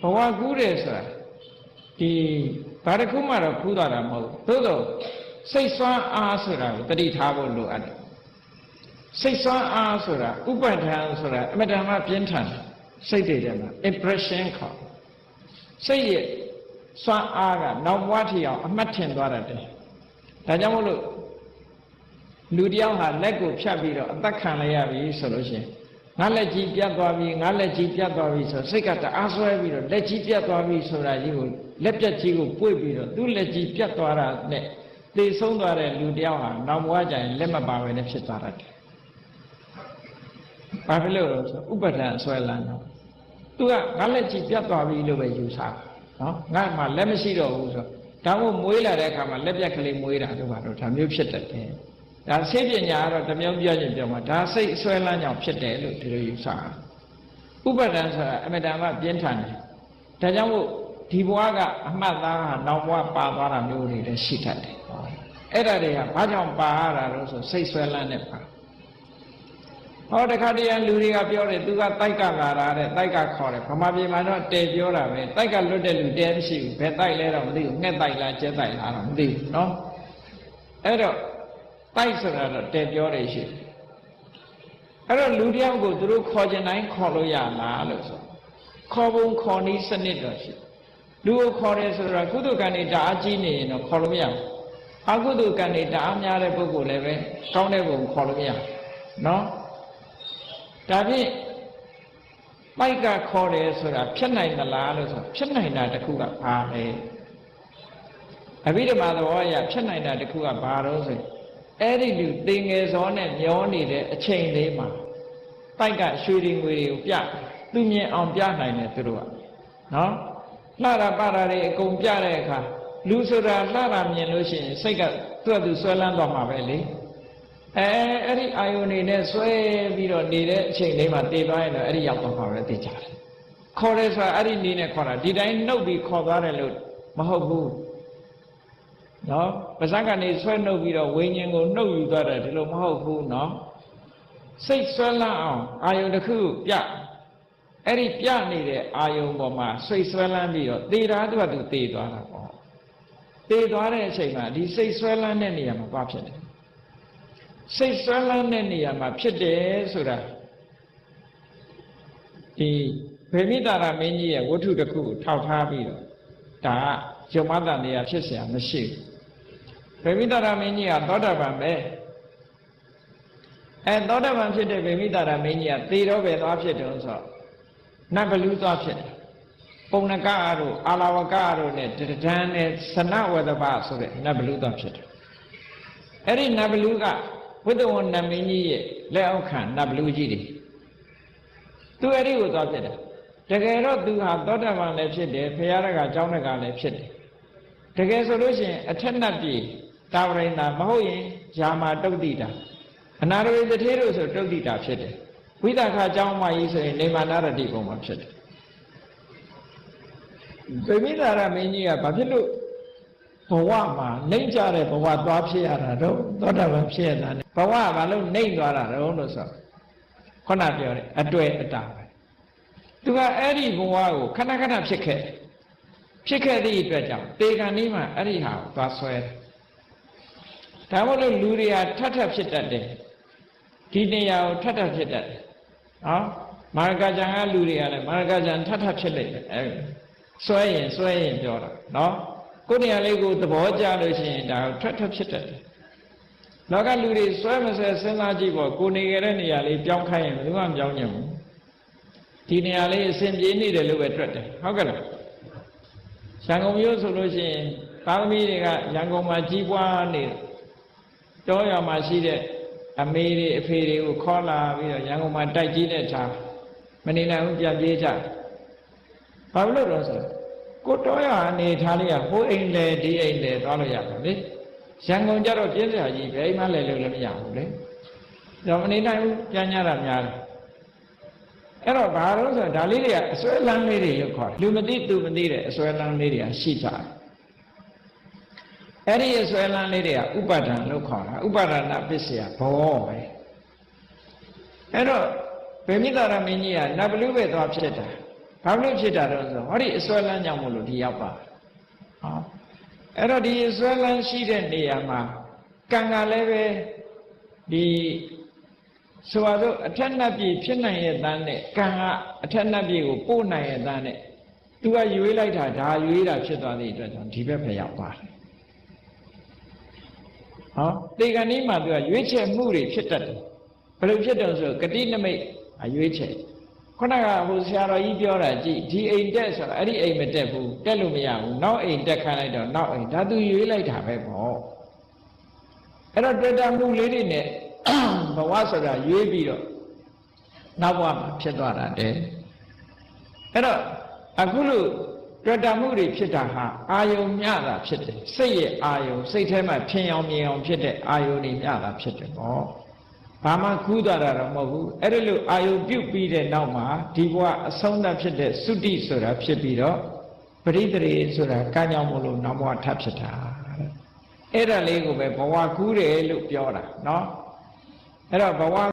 ဘဝကူးတယ်ဆိုတာဒီဘာတစ်ခုမှတော့ကူးသွားတာမဟုတ်ဘူးသို့တော့စိတ်ဆွမ်းအားဆိုတာကိုတတိထားဖို့လိုအပ်တယ်စိတ်ဆွမ်းအားဆိုတာဥပဒံဆိုတာအမတန်မှပြင်းထန်တယ်စိတ်တွေထဲမှာ impression ခေါ်စိတ်ရဲ့စွမ်းအားကနောက်ဘဝထီအောင်အမှတ်ထင်သွားတတ်တယ်ဒါကြောင့်မို့လို့လူတယောက်ဟာလက်ကိုဖြတ်ပြီးတော့အသက်ခံလိုက်ရပြီဆိုလို့ရှိရင်ငါလက်ကြီးပြတ်သွားပြီငါလက်ကြီးပြတ်သွားပြီဆိုစိတ်ကတအားဆွဲပြီးတော့လက်ကြီးပြတ်သွားပြီဆိုတာကြီးကိုလက်ပြတ်ကြီးကိုပွေ့ပြီးတော့သူ့လက်ကြီးပြတ်သွားတာနဲ့သေဆုံးသွားတဲ့လူတယောက်ဟာနောက်ဘဝကျရင်လက်မပါဘဲနဲ့ဖြစ်သွားတတ်တယ်ဘာဖြစ်လို့လဲဆိုဥပဒံအဆွဲလန်းတော့သူကငါလက်ကြီးပြတ်သွားပြီလို့ပဲယူဆတယ်နော်ငါမှလက်မရှိတော့ဘူးဆိုဒါမှမွေးလာတဲ့အခါမှာလက်ပြတ်ကလေးမွေးတာတို့ပါတော့ဒါမျိုးဖြစ်တတ်တယ်ဒါစိတ်ပညာကတော့တမျိုးပြောချင်းပြောမှာဒါစိတ်အဆွဲလန်းကြောင့်ဖြစ်တယ်လို့ဒီလိုယူဆတာဥပဒံဆိုတာအမတန်မှပြင်းထန်တယ်ဒါကြောင့်မို့ဒီဘဝကအမှတ်သားဟာနောက်ဘဝပါသွားတာမျိုးတွေလည်းရှိတတ်တယ်အဲ့ဒါတွေကဘာကြောင့်ပါရတာလို့ဆိုစိတ်ဆွဲလန်းနေပါဟောတခါတည်းလူတွေကပြောတယ်သူကတိုက်ကလာတာတဲ့တိုက်ကခေါ်တယ်ဗမာပြည်မှာတော့တဲပြောတာပဲတိုက်ကလွတ်တဲ့လူတဲမရှိဘူးဘယ်တိုက်လဲတော့မသိဘူးငှက်တိုက်လားကျက်တိုက်လားတော့မသိဘူးနော်အဲ့တော့တိုက်ဆိုတာတော့တဲပြောတယ်ရှိအဲ့တော့လူတယောက်ကိုသူတို့ခေါ်ချင်တိုင်းခေါ်လို့ရလားလို့ဆိုခေါ်ပုံခေါ်နည်းစနစ်တော့ရှိလူကိုခေါ်တယ်ဆိုတော့ကုသကံတွေတအားကြီးနေရင်တော့ခေါ်လို့မရဘူးအကုသကံတွေတအားများတဲ့ပုဂ္ဂိုလ်လည်းပဲကောင်းတဲ့ပုံခေါ်လို့မရဘူးနော်ဒါဖြင့်ပိုက်ကခေါ်တယ်ဆိုတာဖြစ်နိုင်သလားလို့ဆိုဖြစ်နိုင်တာတခုကဘာလဲအဘိဓမ္မာသဘောအရဖြစ်နိုင်တာတခုကဘာလို့ဆိုအဲ့ဒီလူသင်ငယ်စောနဲ့မျောနေတဲ့အချိန်လေးမှာပိုက်ကရွှေတွေငွေတွေကိုပြသူမြင်အောင်ပြနိုင်တယ်သူတို့ကနော်လှတာပါတာတွေအကုန်ပြတဲ့အခါလူဆိုတာလှတာမြင်လို့ရှိရင်စိတ်ကသူ့အတူဆွဲလန်းသွားမှာပဲလေအဲ့ဒီအာယုန်နေနဲ့ဆွဲပြီးတော့နေတဲ့အချိန်လေးမှာတည်သွားရင်တော့အဲ့ဒီရောက်သွားမှာပဲသိကြတယ်ခေါ်တယ်ဆိုတာအဲ့ဒီနေနဲ့ခေါ်တာဒီတိုင်းနှုတ်ပြီးခေါ်သွားတယ်လို့မဟုတ်ဘူးနော်ပါးစပ်ကနေဆွဲနှုတ်ပြီးတော့ဝိညာဉ်ကိုနှုတ်ယူသွားတယ်ဒီလိုမဟုတ်ဘူးနော်စိတ်ဆွဲလန်းအောင်အာယုန်တစ်ခုပြအဲ့ဒီပြနေတဲ့အာယုန်ပေါ်မှာစိတ်ဆွဲလန်းပြီးတော့တည်တာသူကသူတည်သွားတာပေါ့တည်သွားတဲ့အချိန်မှာဒီစိတ်ဆွဲလန်းတဲ့နေရာမှာဘာဖြစ်လဲစိတ်ဆွဲလန်းတဲ့နေရာမှာဖြစ်တယ်ဆိုတာဒီဗေမိတာရမင်းကြီးရဲ့ဝတ္ထုတစ်ခုကိုထောက်ထားပြီးတော့ဒါကယုံမတန်တရားဖြစ်เสียမရှိဘူးဗေမိတာရမင်းကြီးကသောတာပန်ပဲသောတာပန်ဖြစ်တဲ့ဗေမိတာရမင်းကြီးကသေတော့ပဲသွားဖြစ်တယ်ဆိုတော့နတ်ဘလူးသွားဖြစ်တယ်ပုံနကတို့အာလဝကတို့နဲ့တဒန်းနဲ့စနဝဒပဆိုတဲ့နတ်ဘလူးသွားဖြစ်တယ်အဲ့ဒီနတ်ဘလူးကဝိတ္တဝဏ္ဏမင်းကြီးရဲ့လက်အောက်ခံနတ်ဘလူးကြီးတွေသူအဲ့ဒီကိုသွားဖြစ်တယ်တကယ်တော့သူဟာသောတာပန်လည်းဖြစ်တယ်ဖရာရကကျောင်းတကလည်းဖြစ်တယ်တကယ်ဆိုလို့ရှိရင်အထက်နတ်ပြည်တာဝရိန္ဒာမဟုတ်ရင်ယာမတုတ်တိတာအနာရဝိတထေတို့ဆိုတုတ်တိတာဖြစ်တယ်ဝိသခကျောင်းမကြီးဆိုရင်နေမာနရတိပုံမှာဖြစ်တယ်ဗေမိတာရမင်းကြီးကဘာဖြစ်လို့ဘဝမှာနှိမ့်ကြတဲ့ဘဝသွားဖြစ်ရတာတော့သောတာပန်ဖြစ်ရတာ ਨੇ ဘဝကဘာလို့နှိမ့်သွားတာတော့လို့ဆိုခုနပြောတယ်အတွေ့အတာပဲသူကအဲ့ဒီဘဝကိုခဏခဏဖြစ်ခဲ့သည့်အတွက်ကြောင့်တေခံนี้မှာအဲ့ဒီဟာကိုသွားဆွဲတယ်ဒါမို့လို့လူတွေကထပ်ဖြစ်တတ်တယ်ဒီနေရာကိုထပ်ဖြစ်တတ်တယ်နော်မာရကကြံကလူတွေကလည်းမာရကကြံထပ်ဖြစ်လိုက်တယ်အဲဆွဲရင်ပြောတာနော်ကိုယ်နေရာလေးကိုသဘောကျလို့ရှိရင်ဒါထပ်ဖြစ်တတ်တယ်လောကလူတွေဆွဲမဆွဲစဉ်းစားကြည့်ပေါ့ကိုနေခဲ့တဲ့နေရာလေးပြောင်းခိုင်းရင်ဘယ်သူမှမပြောင်းညံ့ဘူးဒီနေရာလေးအစဉ်ပြေးနေတယ်လို့ပဲတွက်တယ်ဟုတ်ကဲ့လားရန်ကုန်မြို့ဆိုလို့ရှိရင်သားသမီးတွေကရန်ကုန်မှာကြီးပွားနေတောရွာမှာရှိတဲ့အမေတွေအဖေတွေကိုခေါ်လာပြီးတော့ရန်ကုန်မှာတိုက်ကြီးတဲ့ခြားမနေနိုင်ဘူးပြန်ပြေးကြဘာလို့လဲဆိုတော့ကိုတောရွာအနေထားလေးကဟိုအိမ်လေဒီအိမ်လေသွားလို့ရပါလေရန်ကုန်ကြတော့ပြင်းစရာကြီးဘယ်မှလဲလို့လည်းမရဘူးလေတော့မနေနိုင်ဘူးပြန်ရတာများတယ်အဲ့တော့ဘာလို့ဆိုတော့ဒါလေးတွေကအစွဲလန်းလေးတွေလို့ခေါ်တယ်လူမသိသူမသိတဲ့အစွဲလန်းလေးတွေကရှိကြတယ်အဲ့ဒီအစွဲလန်းလေးတွေကဥပါဒံလို့ခေါ်တာဥပါဒနာပစ္စယဘောပဲအဲ့တော့ဗေမိတာရမင်းကြီးကနတ်ဘလူပဲသွားဖြစ်တာ ဘာလို့ဖြစ်တာတော့ဆိုဟောဒီအစွဲလန်းကြောင့်မို့လို့ဒီရောက်ပါဟောအဲ့တော့ဒီအစွဲလန်းရှိတဲ့နေရာမှာကံကလည်းပဲဒီဆိုပါတော့အထက်နှက်ပြည်ဖြစ်နိုင်ရဲ့တန်းနဲ့ကံကအထက်နှက်ပြည်ကိုပို့နိုင်ရဲ့တန်းနဲ့သူကရွေးလိုက်တာဒါရွေးတာဖြစ်သွားတဲ့အတွက်ကြောင့်ဒီဘက်ပဲရောက်ပါတယ်ဟောတေကံนี้မှာသူကရွေးချယ်မှုတွေဖြစ်တတ်တယ်ဘယ်လိုဖြစ်တယ်ဆိုဂတိနမိတ်အရွေးချယ်ခုနကဟိုဆရာတော်ကြီးပြောတာကြည့်ဒီအိမ်တက်ဆိုတာအဲ့ဒီအိမ်မတက်ဘူးတက်လို့မရဘူးနောက်အိမ်တက်ခိုင်းလိုက်တော့နောက်အိမ်ဒါသူရွေးလိုက်တာပဲပေါ့အဲ့တော့တွေ့တာမှုလေးတွေနဲ့ဘဝဆိုတာရွေးပြီးတော့နောက်ဘဝမှာဖြစ်သွားတာတဲ့အဲ့တော့အခုလို့တွေ့တာမှုတွေဖြစ်တာဟာအာယုံမျှတာဖြစ်တယ်စိတ်ရဲ့အာယုံစိတ်ထဲမှာဖြင်းအောင်မြင်အောင်ဖြစ်တဲ့အာယုံတွေမျှတာဖြစ်တယ်ပေါ့ဘာမှကူးသွားတာတော့မဟုတ်ဘူးအဲ့ဒါလို့အာယုပြုတ်ပြီးတဲ့နောက်မှာဒီဘဝအဆုံးသတ်ဖြစ်တဲ့သုတိဆိုတာဖြစ်ပြီးတော့ပရိသေရေဆိုတာကံကြောင့်မလို့နောက်ဘဝထပ်ဖြစ်တာအဲ့ဒါလေးကိုပဲဘဝကူးတယ်လို့ပြောတာเนาะအဲ့တော့ဘဝ